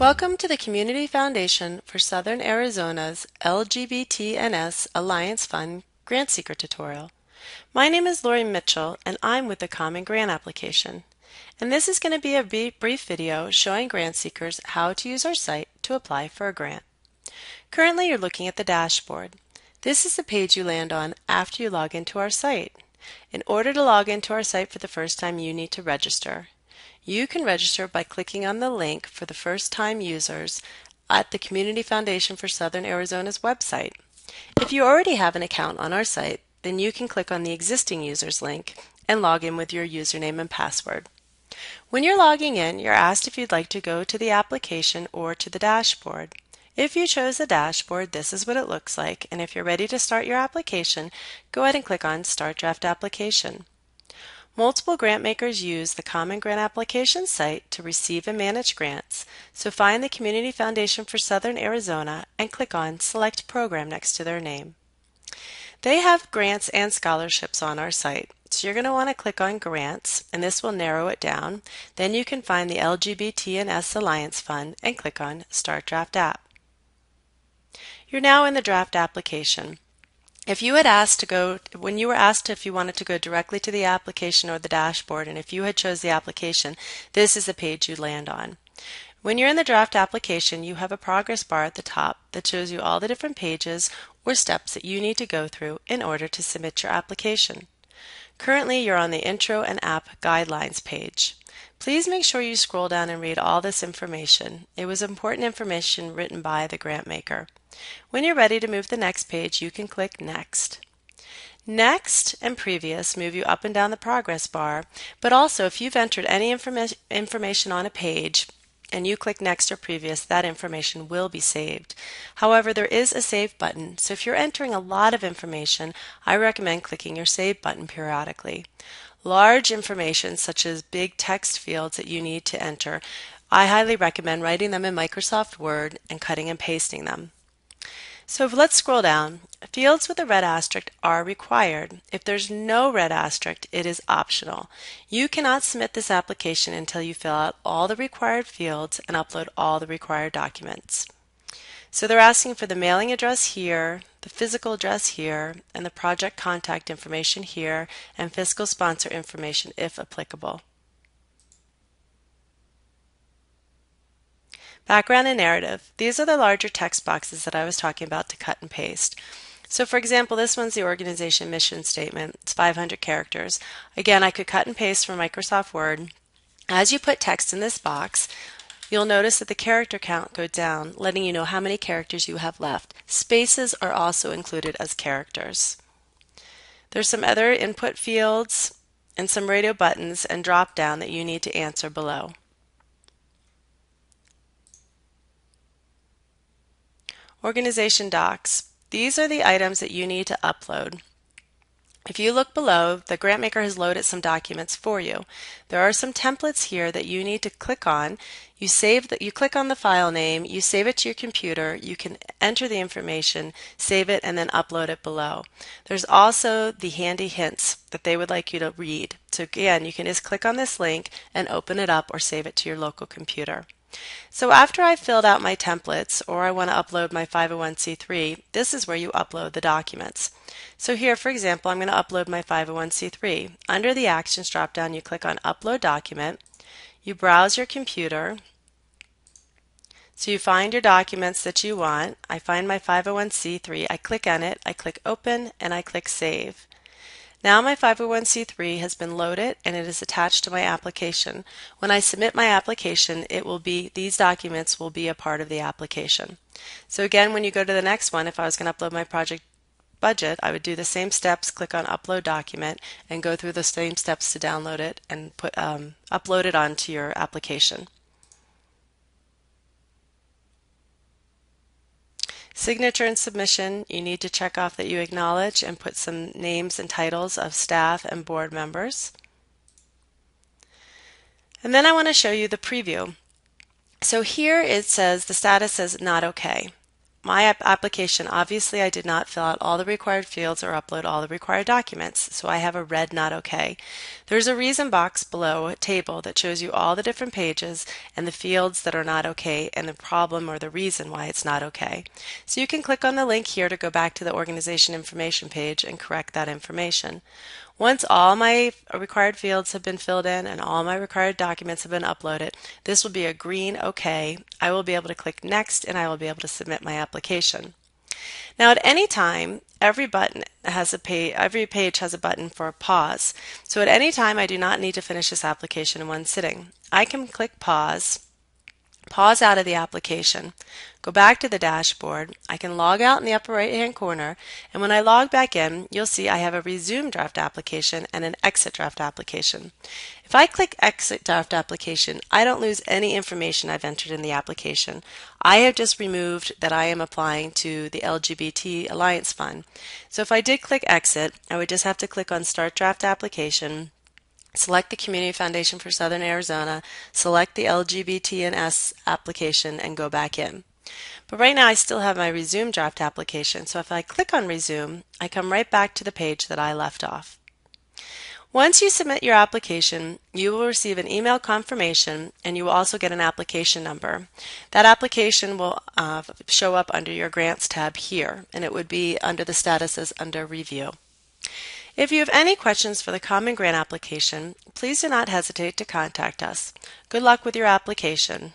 Welcome to the Community Foundation for Southern Arizona's LGBT&S Alliance Fund Grantseeker tutorial. My name is Lori Mitchell and I'm with the Common Grant application. And this is going to be a brief video showing grant seekers how to use our site to apply for a grant. Currently you're looking at the dashboard. This is the page you land on after you log into our site. In order to log into our site for the first time, you need to register. You can register by clicking on the link for the first-time users at the Community Foundation for Southern Arizona's website. If you already have an account on our site, then you can click on the existing users link and log in with your username and password. When you're logging in, you're asked if you'd like to go to the application or to the dashboard. If you chose the dashboard, this is what it looks like, and if you're ready to start your application, go ahead and click on Start Draft Application. Multiple grant makers use the Common Grant application site to receive and manage grants, so find the Community Foundation for Southern Arizona and click on Select Program next to their name. They have grants and scholarships on our site, so you're going to want to click on Grants, and this will narrow it down. Then you can find the LGBT&S Alliance Fund and click on Start Draft App. You're now in the draft application. If you had asked to go, when you were asked if you wanted to go directly to the application or the dashboard, and if you had chose the application, this is the page you'd land on. When you're in the draft application, you have a progress bar at the top that shows you all the different pages or steps that you need to go through in order to submit your application. Currently, you're on the Intro and App Guidelines page. Please make sure you scroll down and read all this information. It was important information written by the grant maker. When you're ready to move to the next page, you can click Next. Next and Previous move you up and down the progress bar, but also if you've entered any information on a page and you click Next or Previous, that information will be saved. However, there is a Save button, so if you're entering a lot of information, I recommend clicking your Save button periodically. Large information, such as big text fields that you need to enter, I highly recommend writing them in Microsoft Word and cutting and pasting them. So let's scroll down. Fields with a red asterisk are required. If there's no red asterisk, it is optional. You cannot submit this application until you fill out all the required fields and upload all the required documents. So they're asking for the mailing address here, the physical address here, and the project contact information here, and fiscal sponsor information if applicable. Background and narrative. These are the larger text boxes that I was talking about to cut and paste. So for example, this one's the organization mission statement. It's 500 characters. Again, I could cut and paste from Microsoft Word. As you put text in this box, you'll notice that the character count goes down, letting you know how many characters you have left. Spaces are also included as characters. There's some other input fields and some radio buttons and drop down that you need to answer below. Organization docs. These are the items that you need to upload. If you look below, the grant maker has loaded some documents for you. There are some templates here that you need to click on. You click on the file name, you save it to your computer, you can enter the information, save it, and then upload it below. There's also the handy hints that they would like you to read. So again, you can just click on this link and open it up or save it to your local computer. So after I've filled out my templates, or I want to upload my 501c3, this is where you upload the documents. So here, for example, I'm going to upload my 501c3. Under the Actions drop-down, you click on Upload Document. You browse your computer. So you find your documents that you want. I find my 501c3. I click on it. I click Open, and I click Save. Now my 501c3 has been loaded and it is attached to my application. When I submit my application, these documents will be a part of the application. So again, when you go to the next one, if I was going to upload my project budget, I would do the same steps, click on Upload Document, and go through the same steps to download it and upload it onto your application. Signature and submission, you need to check off that you acknowledge and put some names and titles of staff and board members. And then I want to show you the preview. So here it says the status says not okay. my application, obviously I did not fill out all the required fields or upload all the required documents, so I have a red not okay. There's a reason box below a table that shows you all the different pages and the fields that are not okay and the problem or the reason why it's not okay. So you can click on the link here to go back to the organization information page and correct that information. Once all my required fields have been filled in and all my required documents have been uploaded, this will be a green OK. I will be able to click Next and I will be able to submit my application. Now at any time, every page has a button for pause. So at any time I do not need to finish this application in one sitting. I can click pause out of the application, go back to the dashboard. I can log out in the upper right hand corner, and when I log back in, you'll see I have a resume draft application and an exit draft application. If I click exit draft application, I don't lose any information I've entered in the application. I have just removed that I am applying to the LGBT Alliance Fund. So if I did click exit, I would just have to click on start draft application, select the Community Foundation for Southern Arizona, select the LGBT&S application, and go back in. But right now I still have my resume draft application, so if I click on resume, I come right back to the page that I left off. Once you submit your application, you will receive an email confirmation and you will also get an application number. That application will show up under your grants tab here, and it would be under the statuses under review. If you have any questions for the Common Grant application, please do not hesitate to contact us. Good luck with your application.